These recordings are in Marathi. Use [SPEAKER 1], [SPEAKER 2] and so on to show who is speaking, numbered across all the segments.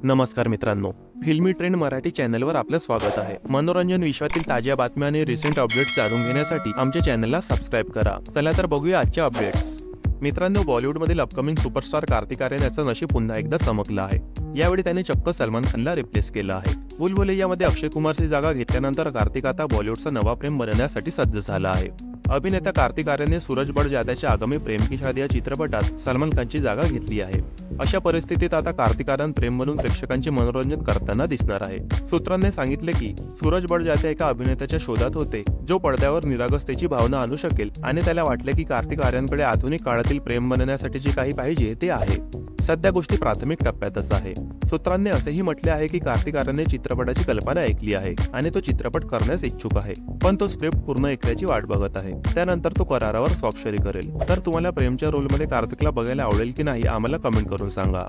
[SPEAKER 1] नमस्कार मित्रांनो, फिल्मी ट्रेंड मराठी चॅनलवर आपलं स्वागत आहे। मनोरंजन विश्वातील ताज्या बातम्या आणि रिसेंट अपडेट्स जाणून घेण्यासाठी आमच्या चॅनलला सबस्क्राइब करा। चला तर बघूया आजच्या अपडेट्स। मित्रांनो, बॉलिवूडमधील अपकमिंग सुपरस्टार कार्तिक आर्यन याचं नशीब पुन्हा एकदा चमकलं आहे। यावेळी त्याने चक्क सलमान खानला रिप्लेस केलं आहे। बुलबुलैयामध्ये अक्षय कुमारची जागा घेतल्यानंतर कार्तिक आता बॉलिवूडचा नवा प्रेम बनवण्यासाठी सज्ज झाला आहे। अभिनेता कार्तिक आर्यनने सूरज बडजात्याच्या आगामी प्रेम की शादी या चित्रपटात सलमान खानची जागा घेतली आहे। अशा परिस्थितीत आता कार्तिक आर्यन प्रेम म्हणून प्रेक्षकांचे मनोरंजन करताना दिसणार आहे। सूत्रांनी सांगितले की सूरज बडजात्या एका अभिनेत्याच्या शोधात होते जो पडद्यावर निरागसतेची भावना आणू शकेल आणि त्याला वाटले की कार्तिक आर्यनकडे आधुनिक काळातील प्रेम बनवण्यासाठी जे काही पाहिजे ते आहे। सध्या गोष्टी प्राथमिक टप्प्यातच आहे। सूत्रांनी असेही म्हटले आहे की कार्तिक आर्यनने चित्रपटाची कल्पना ऐकली आहे आणि तो चित्रपट करण्यास इच्छुक आहे, पण तो स्क्रिप्ट पूर्ण ऐकण्याची वाट बघत आहे। त्यानंतर तो करारावर स्वाक्षरी करेल। तर तुम्हाला प्रेमच्या रोलमध्ये कार्तिकला बघायला आवडेल की नाही आम्हाला कमेंट करून सांगा।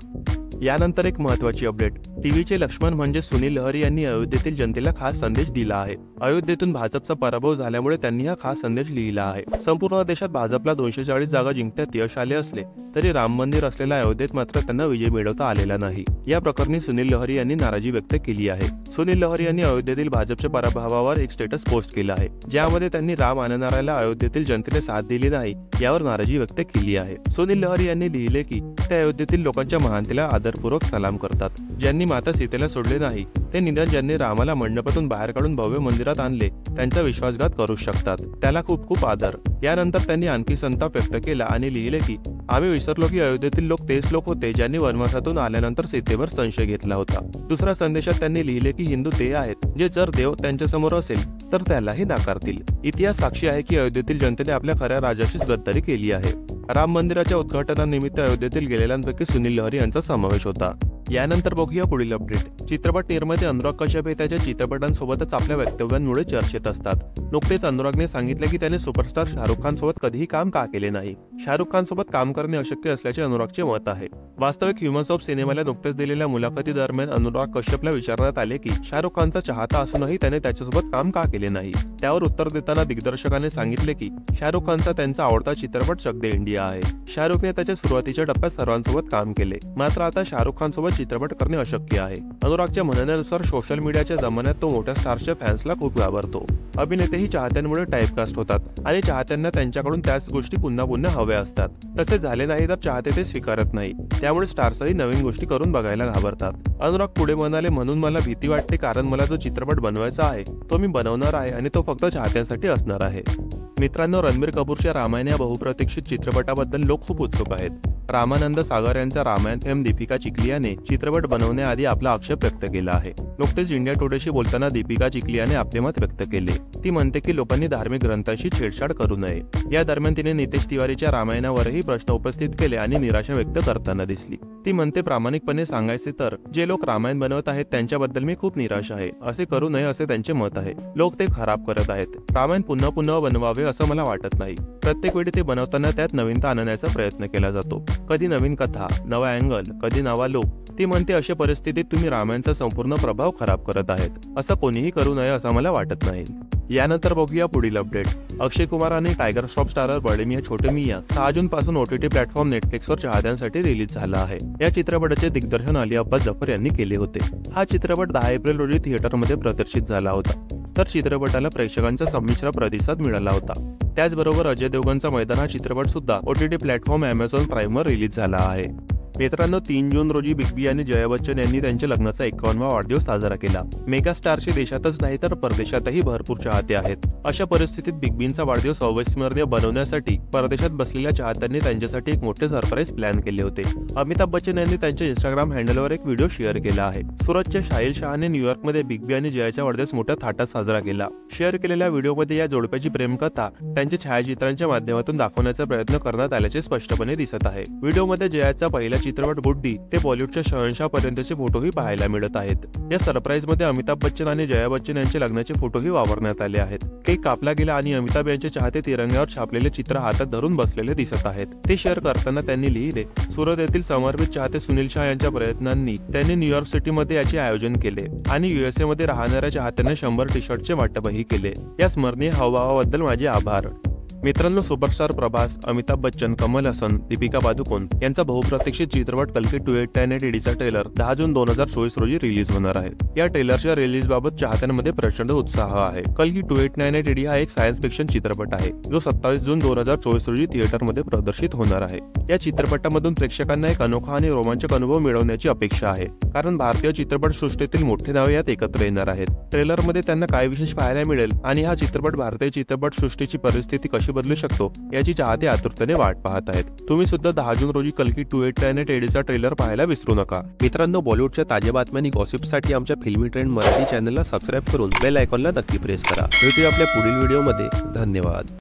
[SPEAKER 1] यानंतर एक महत्त्वाची अपडेट। टीव्हीचे लक्ष्मण म्हणजे सुनील लहरी यांनी अयोध्येतील जनतेला खास संदेश दिला आहे। अयोध्येतून भाजपचा पराभव झाल्यामुळे त्यांनी हा खास संदेश लिहिला आहे। संपूर्ण देशात भाजपला 240 जागा जिंकण्यात यश आले असले तरी राम मंदिर असलेल्या अयोध्येत मात्र त्यांना विजय मिळवता आलेला नाही। या प्रकरणी सुनील लहरी यांनी नाराजी व्यक्त केली आहे। सुनील लहरी यांनी अयोध्येतील भाजपच्या पराभवावर एक स्टेटस पोस्ट केला आहे, ज्यामध्ये त्यांनी राम आणणाऱ्याला अयोध्येतील जनतेने साथ दिली नाही यावर नाराजी व्यक्त केली आहे। सुनील लहरी यांनी लिहिले की ते अयोध्येतील लोकांच्या महानतेला आदरपूर्वक सलाम करतात। ज्यांनी माता सीतेला सोडले नाही ते निदान ज्यांनी रामाला मंडपातून बाहेर काढून भव्य मंदिरात आणले त्यांचा विश्वासघात करू शकतात, त्याला खूप खूप आदर। यानंतर त्यांनी आणखी संताप व्यक्त केला आणि लिहिले की आम्ही विसरलो की अयोध्येतील लोक तेच लोक होते ज्यांनी वनवासातून आल्यानंतर सीतेवर संशय घेतला होता। दुसऱ्या संदेशात त्यांनी लिहिले की हिंदू ते आहेत जे जर देव त्यांच्या समोर असेल तर त्यालाही नाकारतील। इतिहास साक्षी आहे की अयोध्येतील जनतेने आपल्या खऱ्या राजाशीच गद्दारी केली आहे। राम मंदिराच्या उद्घाटनानिमित्त अयोध्येतील गेलेल्यांपैकी सुनील लहरी यांचा समावेश होता। यानंतर बघूया पुढील अपडेट। चित्रपट निर्माते अनुराग कश्यप हे त्याच्या चित्रपटांसोबतच आपल्या वक्तव्यांमुळे चर्चेत असतात। नुकतेच अनुरागने सांगितले की त्याने सुपरस्टार शाहरुख खान सोबत कधीही काम का केले नाही। शाहरुख खान सोबत काम करणे अशक्य असल्याचे अनुरागचे मत आहे। वास्तविक ह्युमन्स ऑफ सिनेमाला नुकतेच दिलेल्या मुलाखती दरम्यान अनुराग कश्यपला विचारण्यात आले की शाहरुख खानचा चाहता असूनही त्याने त्याच्यासोबत काम का केले नाही। त्यावर उत्तर देताना दिग्दर्शकाने सांगितले की शाहरुख खानचा त्यांचा आवडता चित्रपट चक दे इंडिया आहे। शाहरुखने त्याच्या सुरुवातीच्या टप्प्यात सर्वांसोबत काम केले, मात्र आता शाहरुख खान सोबत चित्रपट करणे अशक्य आहे। अनुरागच्या म्हणण्यानुसार सोशल मीडियाच्या जमान्यात तो मोठ्या स्टार्सच्या फॅन्सला खूप घाबरतो। अभिनेतेही चाहत्यांमुळे टाइपकास्ट होतात आणि चाहत्यांना त्यांच्याकडून त्याच गोष्टी पुन्हा पुन्हा हव्या असतात। तसे झाले नाही तर चाहते ते स्वीकारत नाही, त्यामुळे स्टार्सही नवीन गोष्टी करून बघायला घाबरतात। अनुराग पुढे म्हणाले, म्हणून मला भीती वाटते कारण मला जो चित्रपट बनवायचा आहे तो मी बनवणार आहे आणि तो फक्त चाहत्यांसाठी असणार आहे। मित्रांनो, रणबीर कपूरच्या रामायण या बहुप्रतीक्षित चित्रपटाबद्दल लोक खूप उत्सुक आहेत। रामानंद सागर यांचा रामायण फेम दीपिका चिखलियाने चित्रपट बनवण्याआधी आपला आक्षेप व्यक्त केला आहे। नुकतेच इंडिया टुडेशी बोलताना दीपिका चिखलियाने आपले मत व्यक्त केले। ती म्हणते की लोकांनी धार्मिक ग्रंथांशी छेडछाड करू नये। या दरम्यान तिने नितेश तिवारीच्या रामायणावरही प्रश्न उपस्थित केले आणि निराशा व्यक्त करताना दिसली। ती म्हणते, प्रामाणिकपणे सांगायचे तर जे लोक रामायण बनवत आहेत त्यांच्याबद्दल मी खूप निराश आहे। असे करू नये असे त्यांचे मत आहे। लोक ते खराब करत आहेत। रामायण पुन्हा पुन्हा बनवावे असं मला वाटत नाही। प्रत्येक वेळी ते बनवताना त्यात नवीनता आणण्याचा प्रयत्न केला जातो, कधी नवीन कथा, नवा अँगल, कधी नवा लुक। ती म्हणते, अशा परिस्थितीत तुम्ही रामायणचा संपूर्ण प्रभाव खराब करत आहेत। असं कोणीही करू नये असं मला वाटत नाही। यानंतर बघूया पुढील अपडेट। अक्षय कुमार आणि टायगर श्रॉफ स्टारर बडे मियां छोटे मियां 6 जून पासून OTT प्लॅटफॉर्म नेटफ्लिक्सवर चाहत्यांसाठी रिलीज झाला आहे। या चित्रपटाचे दिग्दर्शन अली अब्बास जफर यांनी केले होते। हा चित्रपट 10 एप्रिल रोजी थिएटरमध्ये प्रदर्शित झाला होता, तर चित्रपटाला प्रेक्षकांचा संमिश्र प्रतिसाद मिळाला होता। त्याचबरोबर अजय देवगणचा मैदान हा चित्रपट सुद्धा OTT प्लॅटफॉर्म Amazon प्राइमवर रिलीज झाला आहे। मित्रांनो, 3 जून रोजी बिग बी आणि जया बच्चन यांनी त्यांच्या लग्नाचा 51वा वाढदिवस साजरा केला। मेगा स्टारचे देशातच नाही तर परदेशातही भरपूर चाहते आहेत। अशा परिस्थितीत बिग बींचा वाढदिवस अविस्मरणीय बनवण्यासाठी परदेशात बसलेल्या चाहत्यांनी त्यांच्यासाठी एक मोठे सरप्राईज प्लॅन केले होते। अमिताभ बच्चन यांनी त्यांच्या इंस्टाग्राम हँडलवर एक व्हिडिओ शेअर केला आहे। सुरतच्या शाहिल शहाने न्यूयॉर्कमध्ये बिग बी आणि जयाचा वाढदिवस मोठ्या थाटात साजरा केला। शेअर केलेल्या व्हिडिओमध्ये या जोडप्याची प्रेमकथा त्यांच्या छायाचित्रांच्या माध्यमातून दाखवण्याचा प्रयत्न करण्यात आल्याचे स्पष्टपणे दिसत आहे। व्हिडिओमध्ये जयाचा पहिला चित्रपट गुड्डी ते बॉलिवूडच्या शहंशाह पर्यंतचे फोटोही पाहायला मिळत आहेत। या सरप्राईज मध्ये अमिताभ बच्चन आणि जया बच्चन यांचे लग्नाचे फोटोही वापरण्यात आले आहेत। केक कापला गेला आणि अमिताभ यांचे चाहते तिरंग्यावर छापलेले चित्र हातात धरून बसलेले दिसत आहेत। ते शेअर करताना त्यांनी लिहिले, सुरत येथील समर्पित चाहते सुनील शाह यांच्या प्रयत्नांनी त्यांनी न्यूयॉर्क सिटीमध्ये याचे आयोजन केले आणि USA मध्ये राहणाऱ्या चाहत्यांना 100 टी-शर्टचे वाटपही केले। या स्मरणीय हावभावाबद्दल माझे आभार। मित्रांनो, सुपरस्टार प्रभास, अमिताभ बच्चन, कमल हसन, दीपिका पादुकोण यांचा बहुप्रतीक्षित चित्रपट कल्की 2898 AD चा ट्रेलर 10 जून 2024 रोजी रिलीज होणार आहे। या ट्रेलरच्या रिलीज बाबत चाहत्यांमध्ये प्रचंड उत्साह आहे। कल्की 2898 AD हा एक सायन्स फिक्शन चित्रपट आहे जो 27 जून 2024 रोजी थिएटरमध्ये प्रदर्शित होणार आहे। या चित्रपटामधून प्रेक्षकांना एक अनोखा आणि रोमांचक अनुभव मिळवण्याची अपेक्षा आहे, कारण भारतीय चित्रपट सृष्टीतील मोठे नावे यात एकत्र येणार आहेत। ट्रेलरमध्ये त्यांना काय विशेष पाहायला मिळेल आणि हा चित्रपट भारतीय चित्रपट सृष्टीची परिस्थिती कशी बदलू शकतो याची चाहते आतुरतेने वाट पाहत आहेत। तुम्ही सुद्धा 10 जून रोजी कल्की 2898 AD चा ट्रेलर पाहायला विसरू नका। मित्रांनो, बॉलिवूडच्या ताज्या बातम्या आणि गॉसिपसाठी आमच्या फिल्मी ट्रेंड मराठी चॅनलला सबस्क्राईब करून बेल आयकॉनला नक्की प्रेस करा। भेटूया आपल्या पुढील व्हिडिओमध्ये। धन्यवाद।